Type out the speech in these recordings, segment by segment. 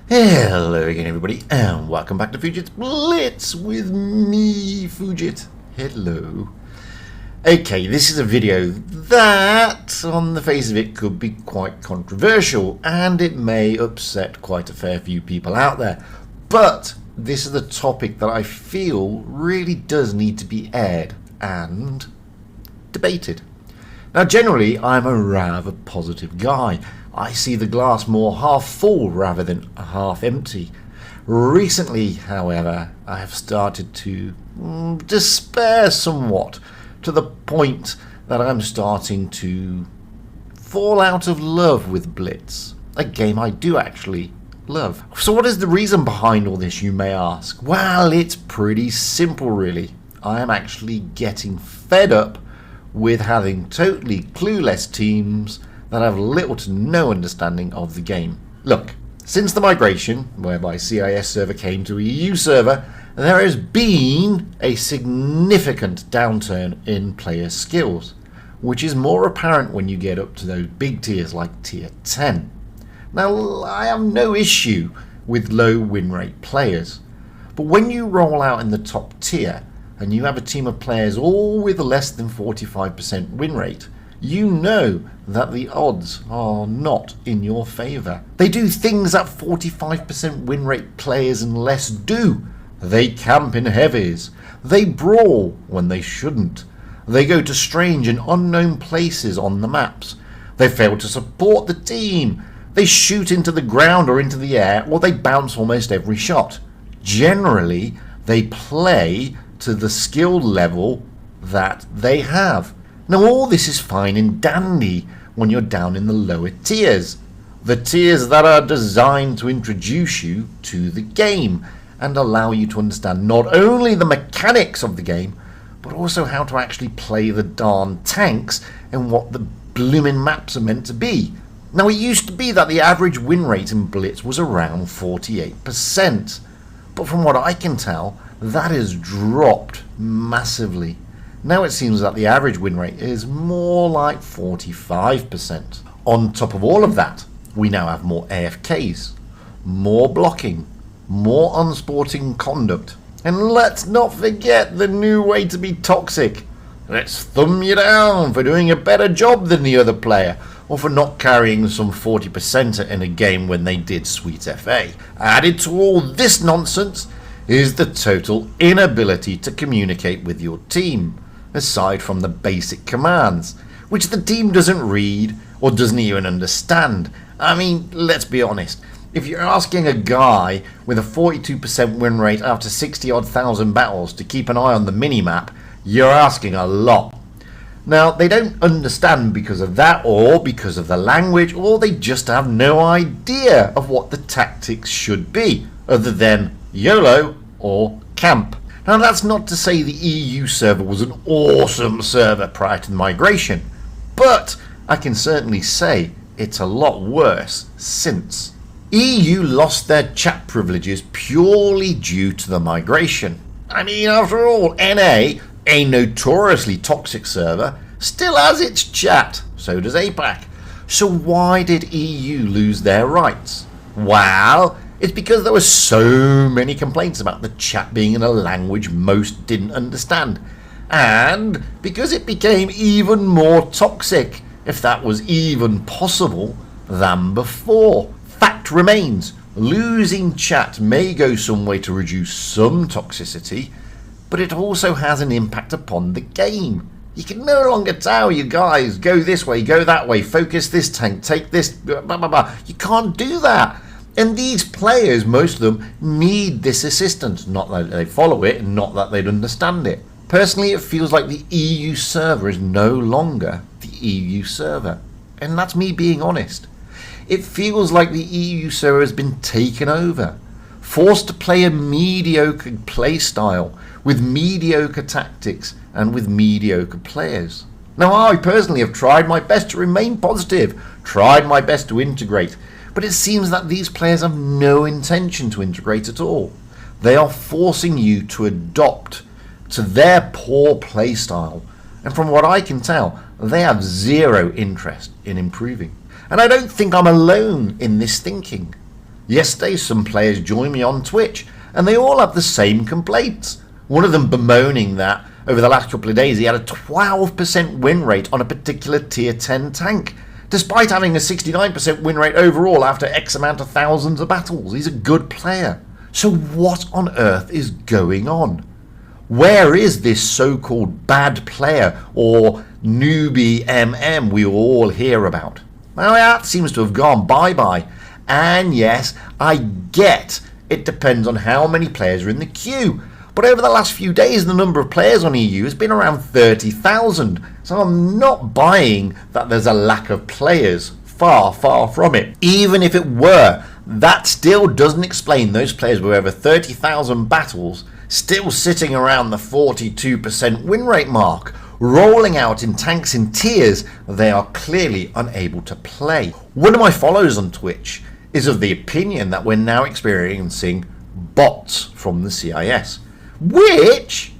Hello again everybody and welcome back to Fugit's Blitz with me, Fugit. Hello. Okay, this is a video that on the face of it could be quite controversial and it may upset quite a fair few people out there. But this is a topic that I feel really does need to be aired and debated. Now generally I'm a rather positive guy. I see the glass more half full rather than half empty. Recently, however, I have started to despair somewhat, to the point that I'm starting to fall out of love with Blitz, a game I do actually love. So what is the reason behind all this, you may ask? Well, it's pretty simple really. I am actually getting fed up with having totally clueless teams that have little to no understanding of the game. Look, since the migration, whereby CIS server came to EU server, there has been a significant downturn in player skills, which is more apparent when you get up to those big tiers like tier 10. Now, I have no issue with low win rate players, but when you roll out in the top tier and you have a team of players all with less than 45% win rate, you know that the odds are not in your favour. They do things that 45% win rate players and less do. They camp in heavies. They brawl when they shouldn't. They go to strange and unknown places on the maps. They fail to support the team. They shoot into the ground or into the air, or they bounce almost every shot. Generally, they play to the skill level that they have. Now all this is fine and dandy when you're down in the lower tiers. The tiers that are designed to introduce you to the game and allow you to understand not only the mechanics of the game, but also how to actually play the darn tanks and what the blooming maps are meant to be. Now it used to be that the average win rate in Blitz was around 48%, but from what I can tell, that has dropped massively. Now it seems that the average win rate is more like 45%. On top of all of that, we now have more AFKs, more blocking, more unsporting conduct, and let's not forget the new way to be toxic. Let's thumb you down for doing a better job than the other player, or for not carrying some 40% in a game when they did sweet FA. Added to all this nonsense is the total inability to communicate with your team, aside from the basic commands, which the team doesn't read or doesn't even understand. I mean, let's be honest, if you're asking a guy with a 42% win rate after 60-odd thousand battles to keep an eye on the minimap, you're asking a lot. Now, they don't understand because of that, or because of the language, or they just have no idea of what the tactics should be, other than YOLO or camp. Now that's not to say the EU server was an awesome server prior to the migration, but I can certainly say it's a lot worse since. EU lost their chat privileges purely due to the migration. I mean, after all, NA, a notoriously toxic server, still has its chat, so does APAC. So why did EU lose their rights? Well, it's because there were so many complaints about the chat being in a language most didn't understand, and because it became even more toxic, if that was even possible, than before. Fact remains, losing chat may go some way to reduce some toxicity, but it also has an impact upon the game. You can no longer tell you guys, go this way, go that way, focus this tank, take this, blah, blah, blah. You can't do that. And these players, most of them, need this assistance. Not that they follow it, and not that they'd understand it. Personally, it feels like the EU server is no longer the EU server. And that's me being honest. It feels like the EU server has been taken over. Forced to play a mediocre play style, with mediocre tactics, and with mediocre players. Now, I personally have tried my best to remain positive, tried my best to integrate, but it seems that these players have no intention to integrate at all. They are forcing you to adopt to their poor playstyle, and from what I can tell, they have zero interest in improving. And I don't think I'm alone in this thinking. Yesterday some players joined me on Twitch and they all have the same complaints. One of them bemoaning that over the last couple of days he had a 12% win rate on a particular tier 10 tank, despite having a 69% win rate overall after X amount of thousands of battles. He's a good player. So what on earth is going on? Where is this so-called bad player or newbie MM we all hear about? Well, that seems to have gone bye-bye. And yes, I get it depends on how many players are in the queue. But over the last few days, the number of players on EU has been around 30,000. So I'm not buying that there's a lack of players. Far, far from it. Even if it were, that still doesn't explain those players with over 30,000 battles still sitting around the 42% win rate mark, rolling out in tanks in tiers they are clearly unable to play. One of my followers on Twitch is of the opinion that we're now experiencing bots from the CIS, which,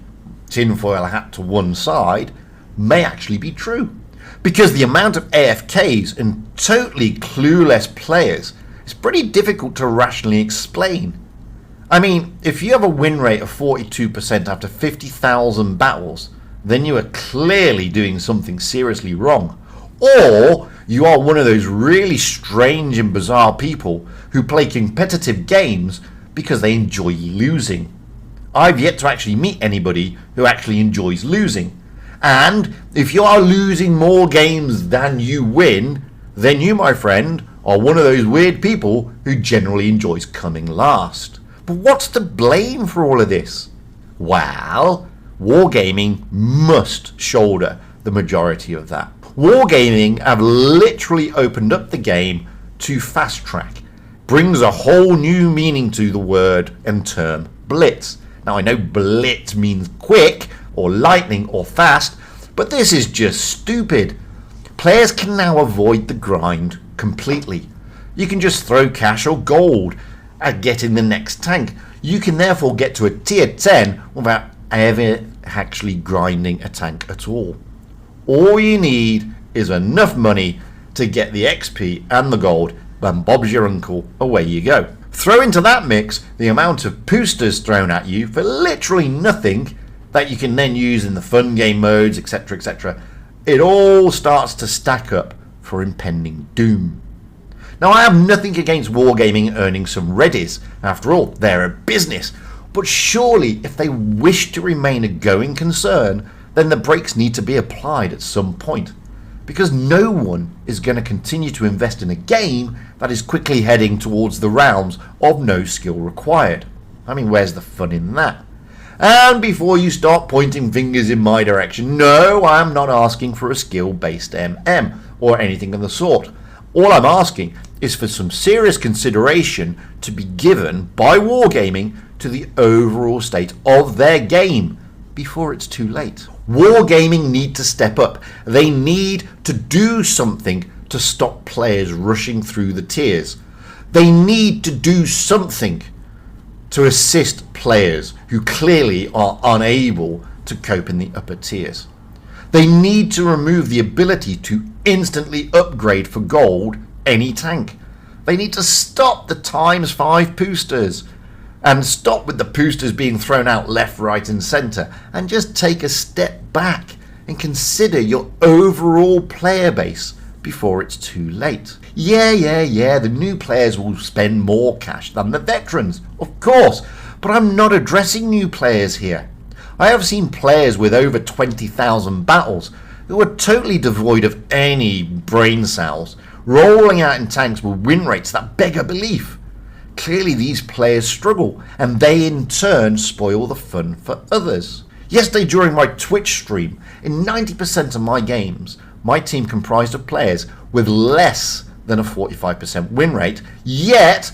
tinfoil hat to one side, may actually be true. Because the amount of AFKs and totally clueless players is pretty difficult to rationally explain. I mean, if you have a win rate of 42% after 50,000 battles, then you are clearly doing something seriously wrong. Or you are one of those really strange and bizarre people who play competitive games because they enjoy losing. I've yet to actually meet anybody who actually enjoys losing. And if you are losing more games than you win, then you, my friend, are one of those weird people who generally enjoys coming last. But what's to blame for all of this? Well, Wargaming must shoulder the majority of that. Wargaming have literally opened up the game to fast track. Brings a whole new meaning to the word and term blitz. Now I know blitz means quick or lightning or fast, but this is just stupid. Players can now avoid the grind completely. You can just throw cash or gold at getting the next tank. You can therefore get to a tier 10 without ever actually grinding a tank at all. All you need is enough money to get the XP and the gold, then Bob's your uncle, away you go. Throw into that mix the amount of boosters thrown at you for literally nothing that you can then use in the fun game modes, etc, etc. It all starts to stack up for impending doom. Now I have nothing against Wargaming earning some readies. After all, they're a business. But surely if they wish to remain a going concern, then the brakes need to be applied at some point. Because no one is going to continue to invest in a game that is quickly heading towards the realms of no skill required. I mean, where's the fun in that? And before you start pointing fingers in my direction, no, I'm not asking for a skill-based MM or anything of the sort. All I'm asking is for some serious consideration to be given by Wargaming to the overall state of their game before it's too late. Wargaming need to step up. They need to do something to stop players rushing through the tiers. They need to do something to assist players who clearly are unable to cope in the upper tiers. They need to remove the ability to instantly upgrade for gold any tank. They need to stop the ×5 boosters and stop with the boosters being thrown out left, right and centre, and just take a step back and consider your overall player base before it's too late. Yeah, the new players will spend more cash than the veterans, of course, but I'm not addressing new players here. I have seen players with over 20,000 battles who are totally devoid of any brain cells, rolling out in tanks with win rates that beg a belief. Clearly these players struggle, and they in turn spoil the fun for others. Yesterday during my Twitch stream, in 90% of my games, my team comprised of players with less than a 45% win rate, yet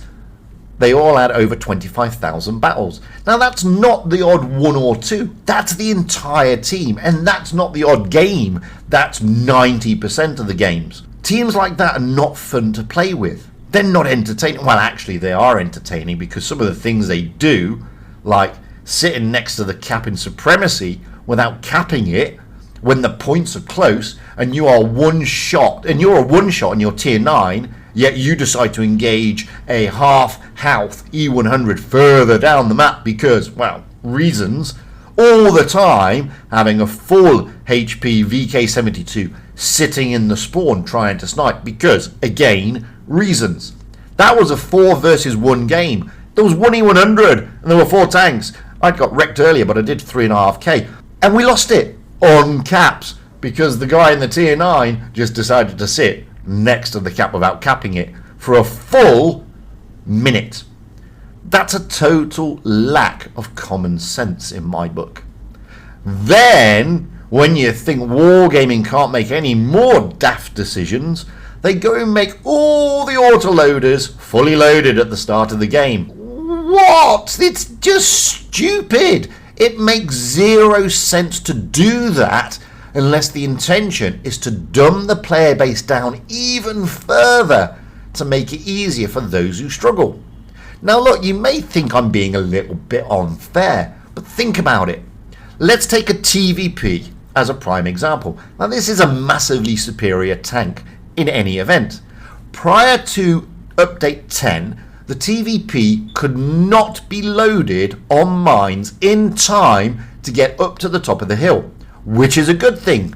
they all had over 25,000 battles. Now that's not the odd one or two, that's the entire team, and that's not the odd game, that's 90% of the games. Teams like that are not fun to play with. They're not entertaining. Well, actually they are entertaining because some of the things they do, like sitting next to the cap in supremacy without capping it when the points are close and you are one shot, and you're a one shot and you're tier 9 Yet you decide to engage a half-health E100 further down the map because, well, reasons, all the time having a full HP VK72 sitting in the spawn trying to snipe because, again, reasons. That was a 4 versus 1 game. There was one E100 and there were 4 tanks. I got wrecked earlier, but I did 3.5k. And we lost it on caps because the guy in the tier 9 just decided to sit next to the cap without capping it for a full minute. That's a total lack of common sense in my book. Then, when you think Wargaming can't make any more daft decisions, they go and make all the autoloaders fully loaded at the start of the game. What? It's just stupid. It makes zero sense to do that unless the intention is to dumb the player base down even further to make it easier for those who struggle. Now look, you may think I'm being a little bit unfair, but think about it. Let's take a TVP as a prime example. Now this is a massively superior tank in any event. Prior to update 10, the TVP could not be loaded on mines in time to get up to the top of the hill, which is a good thing.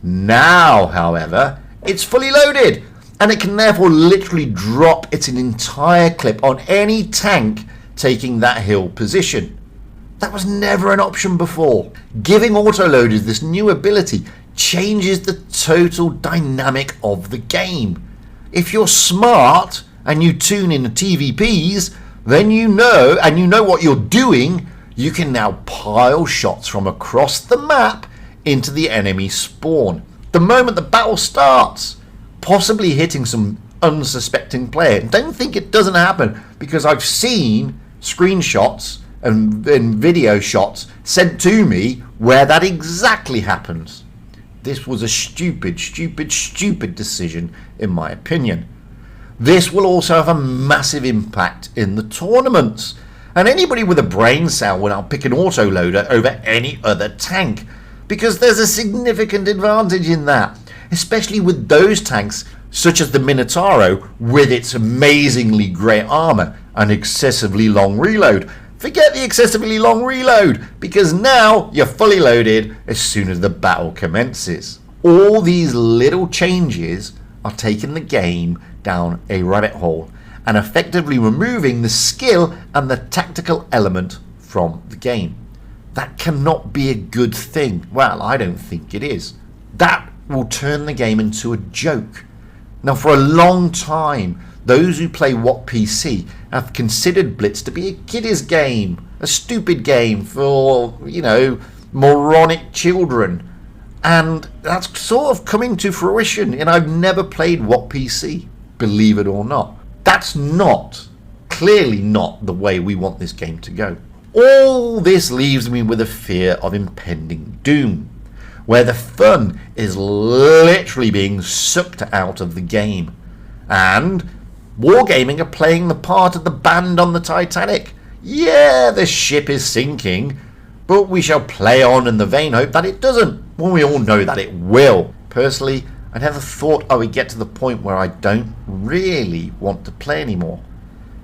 Now, however, it's fully loaded and it can therefore literally drop its entire clip on any tank taking that hill position. That was never an option before. Giving autoloaders this new ability changes the total dynamic of the game. If you're smart and you tune in the TVPs, then you know what you're doing, you can now pile shots from across the map into the enemy spawn. The moment the battle starts, possibly hitting some unsuspecting player. Don't think it doesn't happen, because I've seen screenshots and video shots sent to me where that exactly happens. This was a stupid decision in my opinion. This will also have a massive impact in the tournaments. And anybody with a brain cell will now pick an autoloader over any other tank, because there's a significant advantage in that, especially with those tanks such as the Minotauro with its amazingly great armor and excessively long reload. Forget the excessively long reload, because now you're fully loaded as soon as the battle commences. All these little changes are taking the game down a rabbit hole and effectively removing the skill and the tactical element from the game. That cannot be a good thing. Well, I don't think it is. That will turn the game into a joke. Now, for a long time, those who play WOT PC have considered Blitz to be a kiddies game, a stupid game for, moronic children. And that's sort of coming to fruition, and I've never played WOT PC, believe it or not. That's clearly not the way we want this game to go. All this leaves me with a fear of impending doom, where the fun is literally being sucked out of the game. And Wargaming are playing the part of the band on the Titanic. Yeah, the ship is sinking, but we shall play on in the vain hope that it doesn't, when we all know that it will. Personally, I never thought I would get to the point where I don't really want to play anymore,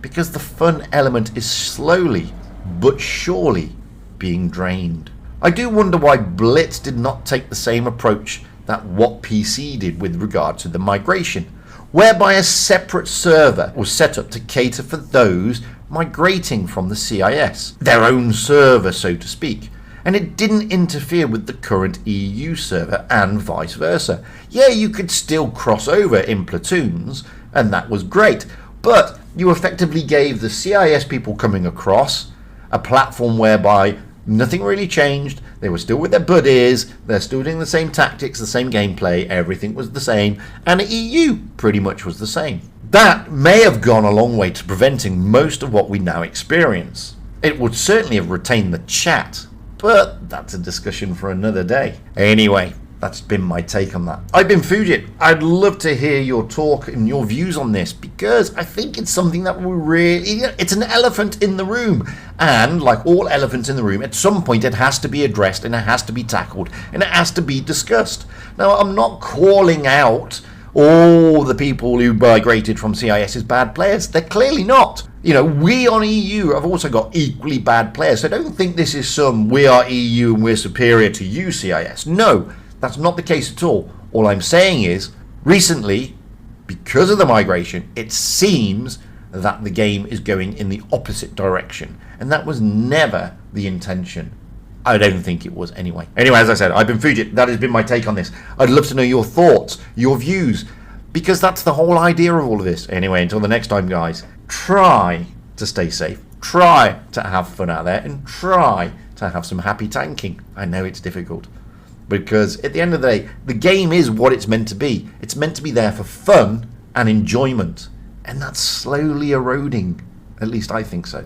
because the fun element is slowly but surely being drained. I do wonder why Blitz did not take the same approach that WOT PC did with regard to the migration, whereby a separate server was set up to cater for those migrating from the CIS, their own server so to speak, and it didn't interfere with the current EU server and vice versa. Yeah, you could still cross over in platoons, and that was great, but you effectively gave the CIS people coming across a platform whereby nothing really changed. They were still with their buddies, they're still doing the same tactics, the same gameplay, everything was the same, and the EU pretty much was the same. That may have gone a long way to preventing most of what we now experience. It would certainly have retained the chat, but that's a discussion for another day. Anyway, that's been my take on that. I've been Fujit. I'd love to hear your talk and your views on this, because I think it's something that will really, it's an elephant in the room. And like all elephants in the room, at some point it has to be addressed and it has to be tackled and it has to be discussed. Now, I'm not calling out all the people who migrated from CIS as bad players. They're clearly not. You know, we on EU have also got equally bad players. So don't think this is some we are EU and we're superior to you CIS. No, that's not the case at all. All I'm saying is, recently, because of the migration, it seems that the game is going in the opposite direction. And that was never the intention. I don't think it was anyway. Anyway, as I said, I've been Fujit. That has been my take on this. I'd love to know your thoughts, your views, because that's the whole idea of all of this. Anyway, until the next time, guys, try to stay safe. Try to have fun out there and try to have some happy tanking. I know it's difficult because at the end of the day, the game is what it's meant to be. It's meant to be there for fun and enjoyment. And that's slowly eroding. At least I think so.